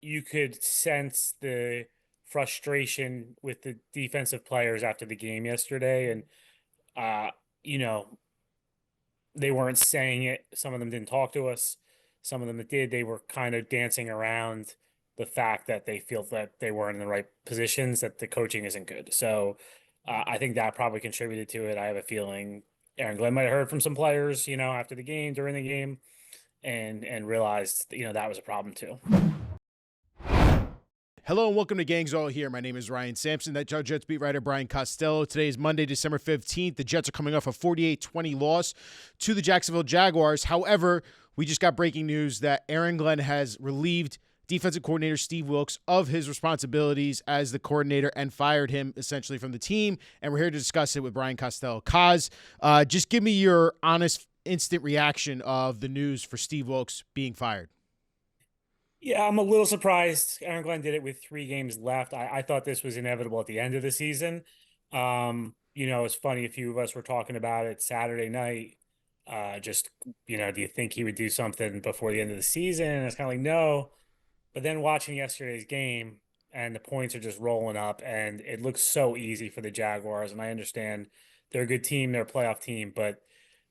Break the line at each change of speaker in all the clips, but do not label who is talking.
you could sense the frustration with the defensive players after the game yesterday. And, uh, you know, they weren't saying it. Some of them didn't talk to us. Some of them that did, they were kind of dancing around the fact that they feel that they weren't in the right positions, that the coaching isn't good. So I think that probably contributed to it. I have a feeling Aaron Glenn might have heard from some players, after the game, during the game, and realized, that was a problem too.
Hello and welcome to Gangs All Here. My name is Ryan Sampson. That's our Jets beat writer Brian Costello. Today is Monday, December 15th. The Jets are coming off a 48-20 loss to the Jacksonville Jaguars. However, we just got breaking news that Aaron Glenn has relieved defensive coordinator Steve Wilks of his responsibilities as the coordinator and fired him essentially from the team. And we're here to discuss it with Brian Costello. Kaz, just give me your honest, instant reaction of the news for Steve Wilks being fired.
Yeah, I'm a little surprised Aaron Glenn did it with 3 games left. I thought this was inevitable at the end of the season. It's funny, a few of us were talking about it Saturday night. Just, do you think he would do something before the end of the season? And it's kind of like, no. But then watching yesterday's game and the points are just rolling up and it looks so easy for the Jaguars. And I understand they're a good team, they're a playoff team, but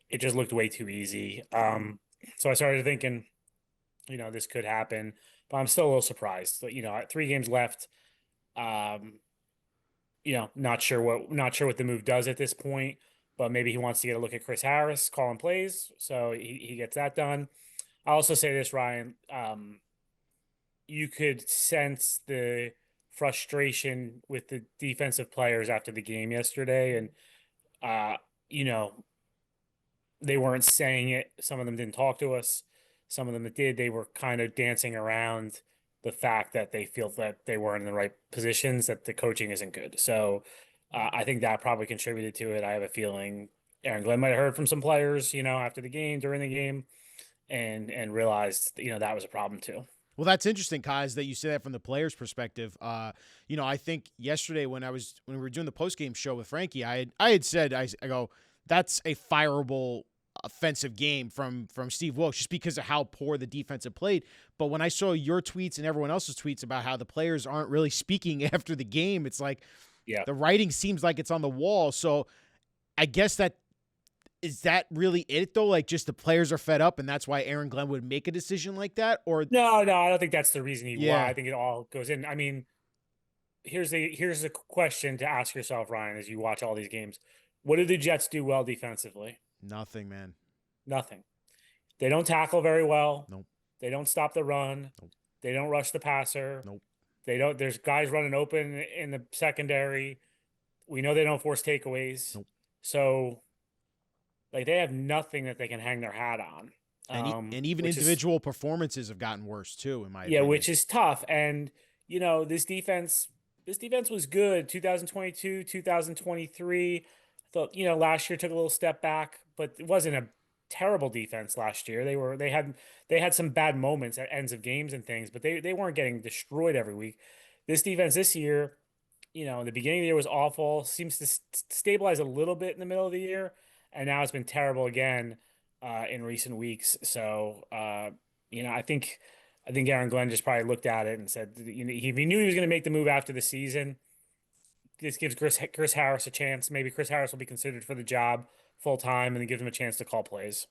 it just looked way too easy. So I started thinking, this could happen, but I'm still a little surprised. At 3 games left, um, not sure what the move does at this point, but maybe he wants to get a look at Chris Harris calling plays, so he gets that done. I'll also say this, Ryan. You could sense the frustration with the defensive players after the game yesterday, and uh, you know, they weren't saying it. Some of them didn't talk to us. Some of them that did, they were kind of dancing around the fact that they feel that they weren't in the right positions, that the coaching isn't good. So I think that probably contributed to it. I have a feeling Aaron Glenn might have heard from some players, after the game, during the game, and realized, that was a problem too.
Well, that's interesting, Kaz, that you say that from the player's perspective. I think yesterday when we were doing the post game show with Frankie, I had said I go, that's a fireable offensive game from Steve Wilks just because of how poor the defense had played. But when I saw your tweets and everyone else's tweets about how the players aren't really speaking after the game, it's like
Yeah.
the writing seems like it's on the wall. So I guess that is that really it though? Like just the players are fed up and that's why Aaron Glenn would make a decision like that? Or
No, no, I don't think that's the reason why.
yeah.
I think it all goes in. I mean, here's the question to ask yourself, Ryan, as you watch all these games. What do the Jets do well defensively?
Nothing, man.
Nothing. They don't tackle very well.
Nope.
They don't stop the run.
Nope.
They don't rush the passer.
Nope.
They don't. There's guys running open in the secondary. We know they don't force takeaways.
Nope.
So, like, they have nothing that they can hang their hat on.
And even
Which is
individual performances have gotten worse too, in my
Yeah,
opinion.
which is tough. And this defense was good 2022, 2023. I thought, last year took a little step back, but it wasn't a terrible defense last year. They had some bad moments at ends of games and things, but they weren't getting destroyed every week. This defense this year, the beginning of the year was awful, seems to stabilize a little bit in the middle of the year, and now it's been terrible again in recent weeks. So, I think Aaron Glenn just probably looked at it and said, he knew he was going to make the move after the season. This gives Chris Harris a chance. Maybe Chris Harris will be considered for the job full time, and it gives him a chance to call plays.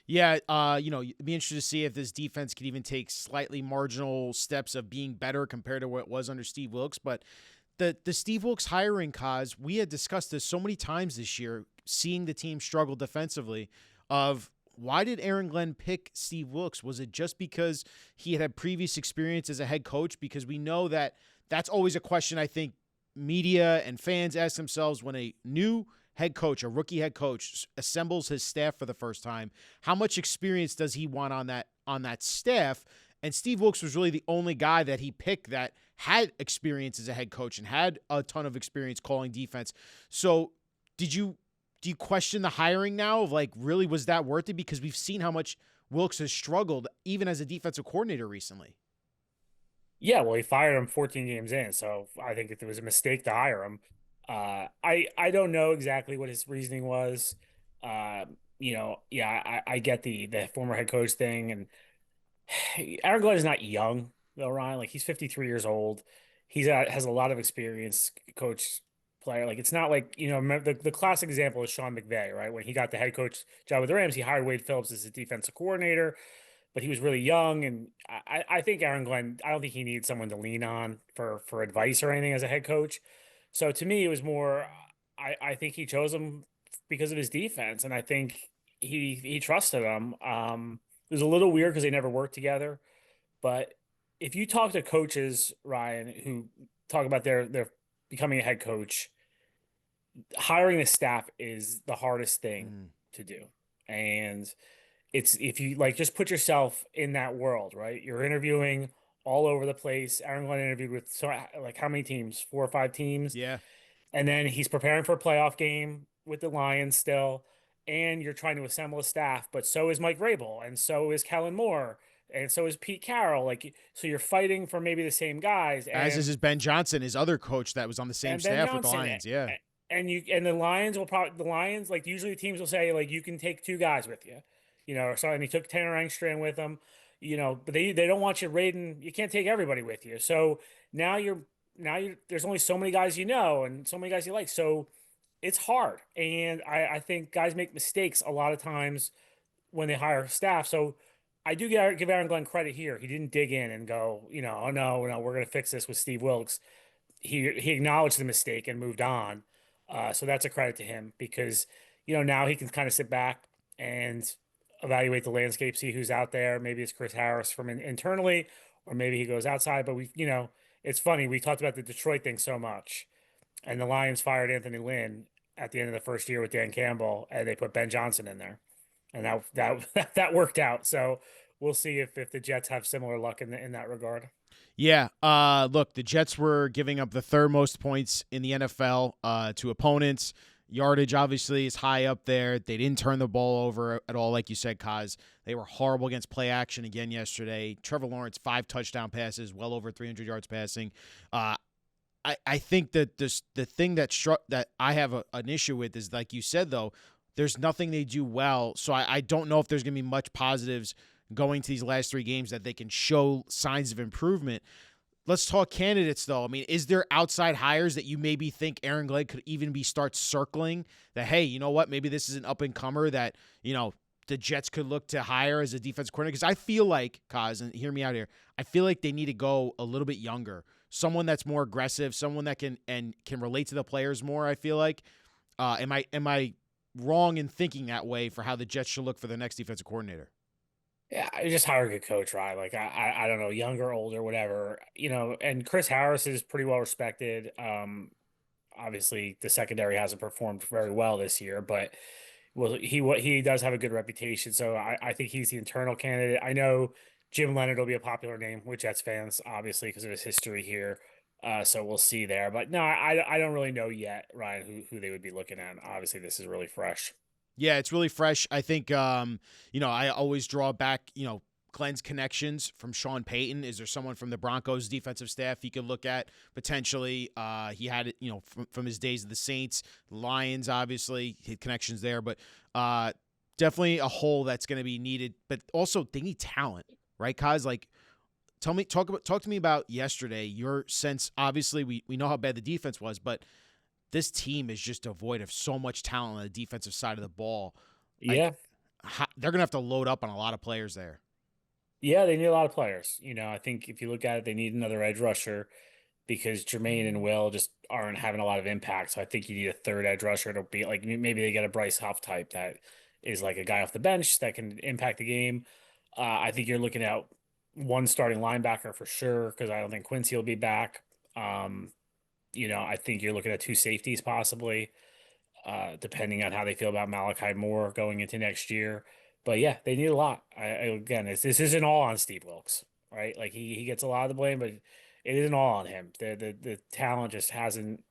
Yeah, it'd be interesting to see if this defense could even take slightly marginal steps of being better compared to what it was under Steve Wilks. But the Steve Wilks hiring cause, we had discussed this so many times this year, seeing the team struggle defensively of why did Aaron Glenn pick Steve Wilks? Was it just because he had previous experience as a head coach? Because we know that that's always a question I think media and fans ask themselves when a new head coach, a rookie head coach, assembles his staff for the first time. How much experience does he want on that staff? And Steve Wilks was really the only guy that he picked that had experience as a head coach and had a ton of experience calling defense. So did you do you question the hiring now of like really was that worth it? Because we've seen how much Wilks has struggled even as a defensive coordinator recently.
Yeah, well, he fired him 14 games in, so I think it was a mistake to hire him. I don't know exactly what his reasoning was. Yeah, I get the former head coach thing, and Aaron Glenn is not young. though, Ryan. Like he's 53 years old. Has a lot of experience, coach player. Like it's not like, the classic example is Sean McVay, right? When he got the head coach job with the Rams, he hired Wade Phillips as his defensive coordinator, but he was really young. And I think Aaron Glenn, I don't think he needs someone to lean on for advice or anything as a head coach. So to me, it was more, I think he chose him because of his defense, and I think he trusted him. It was a little weird because they never worked together, but if you talk to coaches, Ryan, who talk about their becoming a head coach, hiring the staff is the hardest thing
Mm.
to do. And it's, if you like, just put yourself in that world, right? You're interviewing all over the place. Aaron Glenn interviewed with, so like, how many teams? Four or five teams.
Yeah.
And then he's preparing for a playoff game with the Lions still. And you're trying to assemble a staff, but so is Mike Vrabel, and so is Kellen Moore, and so is Pete Carroll. Like, so you're fighting for maybe the same guys,
As is Ben Johnson, his other coach that was on the same
and Ben
staff with the
Johnson,
Lions. Yeah.
and the Lions will probably, like, usually teams will say, like, you can take two guys with you, or so. And he took Tanner Engstrand with him, but they don't want you raiding. You can't take everybody with you. So now you're there's only so many guys and so many guys you like. So it's hard, and I think guys make mistakes a lot of times when they hire staff. So I do give Aaron Glenn credit here. He didn't dig in and go, oh no, no, we're going to fix this with Steve Wilks. He acknowledged the mistake and moved on. So that's a credit to him, because now he can kind of sit back and evaluate the landscape, see who's out there. Maybe it's Chris Harris from internally, or maybe he goes outside. But it's funny, we talked about the Detroit thing so much, and the Lions fired Anthony Lynn at the end of the first year with Dan Campbell, and they put Ben Johnson in there, and that worked out. So we'll see if the Jets have similar luck in that regard.
Yeah. Look, the Jets were giving up the third most points in the NFL to opponents. Yardage obviously is high up there. They didn't turn the ball over at all, like you said, Kaz. They were horrible against play action again yesterday. Trevor Lawrence, 5 touchdown passes, well over 300 yards passing. I think that the thing that I have an issue with is, like you said, though, there's nothing they do well. So I don't know if there's going to be much positives going to these last 3 games that they can show signs of improvement. Let's talk candidates, though. I mean, is there outside hires that you maybe think Aaron Glenn could even start circling that, hey, you know what, maybe this is an up-and-comer that, the Jets could look to hire as a defense coordinator? Because I feel like, Kaz, and hear me out here, I feel like they need to go a little bit younger. Someone that's more aggressive, someone that can relate to the players more, I feel like. Am I wrong in thinking that way for how the Jets should look for their next defensive coordinator?
Yeah, I just hire a good coach, right? Like I don't know, younger, older, whatever, and Chris Harris is pretty well respected. Obviously the secondary hasn't performed very well this year, but he does have a good reputation. So I think he's the internal candidate. I know Jim Leonard will be a popular name with Jets fans, obviously, because of his history here. So we'll see there. But no, I don't really know yet, Ryan, who they would be looking at. Obviously, this is really fresh.
Yeah, it's really fresh. I think, I always draw back, Glenn's connections from Sean Payton. Is there someone from the Broncos defensive staff he could look at potentially? He had it, from his days of the Saints, Lions, obviously, he had connections there. But definitely a hole that's going to be needed. But also, they need talent, right, Kaz? Like, talk to me about yesterday. Your sense, obviously, we know how bad the defense was, but this team is just devoid of so much talent on the defensive side of the ball.
Yeah.
They're going to have to load up on a lot of players there.
Yeah, they need a lot of players. I think if you look at it, they need another edge rusher, because Jermaine and Will just aren't having a lot of impact. So I think you need a third edge rusher to be like, maybe they get a Bryce Huff type that is like a guy off the bench that can impact the game. I think you're looking at one starting linebacker for sure, because I don't think Quincy will be back. I think you're looking at 2 safeties possibly, depending on how they feel about Malachi Moore going into next year. But yeah, they need a lot. Again, this isn't all on Steve Wilks, right? Like he gets a lot of the blame, but it isn't all on him. The talent just hasn't.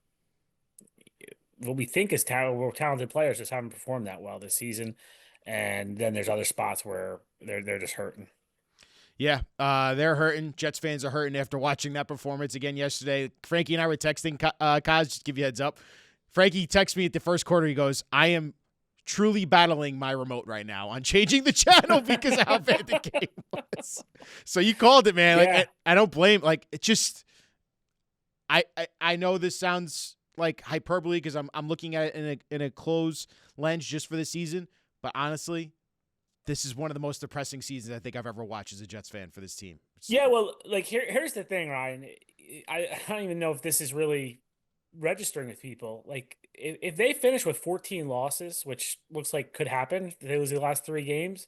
What we think is talented players just haven't performed that well this season, and then there's other spots where they're just hurting.
Yeah, they're hurting. Jets fans are hurting after watching that performance again yesterday. Frankie and I were texting, Kaz, just to give you a heads up. Frankie texts me at the first quarter. He goes, I am truly battling my remote right now on changing the channel because of how bad the game was. So you called it, man. Like
Yeah.
I don't blame. Like it just, I know this sounds like hyperbole because I'm looking at it in a close lens just for the season, but honestly, this is one of the most depressing seasons I think I've ever watched as a Jets fan for this team.
Yeah, well, like here's the thing, Ryan. I don't even know if this is really registering with people. Like if they finish with 14 losses, which looks like could happen, if they lose the last 3 games,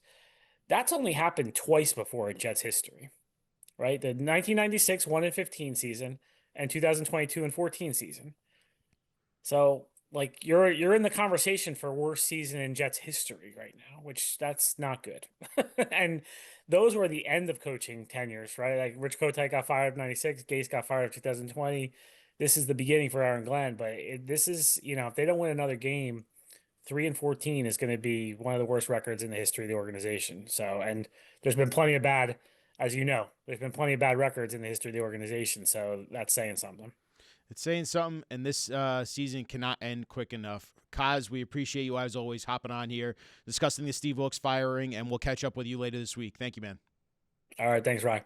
that's only happened twice before in Jets history, right? The 1996 1-15 season and 2022 and 14 season. So like you're in the conversation for worst season in Jets history right now, which that's not good. And those were the end of coaching tenures, right? Like Rich Kotite got fired in 96, Gase got fired in 2020. This is the beginning for Aaron Glenn, but this is, if they don't win another game, 3-14 is going to be one of the worst records in the history of the organization. So, and there's been plenty of bad, as you know, there's been plenty of bad records in the history of the organization. So that's saying something.
It's saying something, and this season cannot end quick enough. Kaz, we appreciate you as always hopping on here, discussing the Steve Wilks firing, and we'll catch up with you later this week. Thank you, man.
All right. Thanks, Ryan.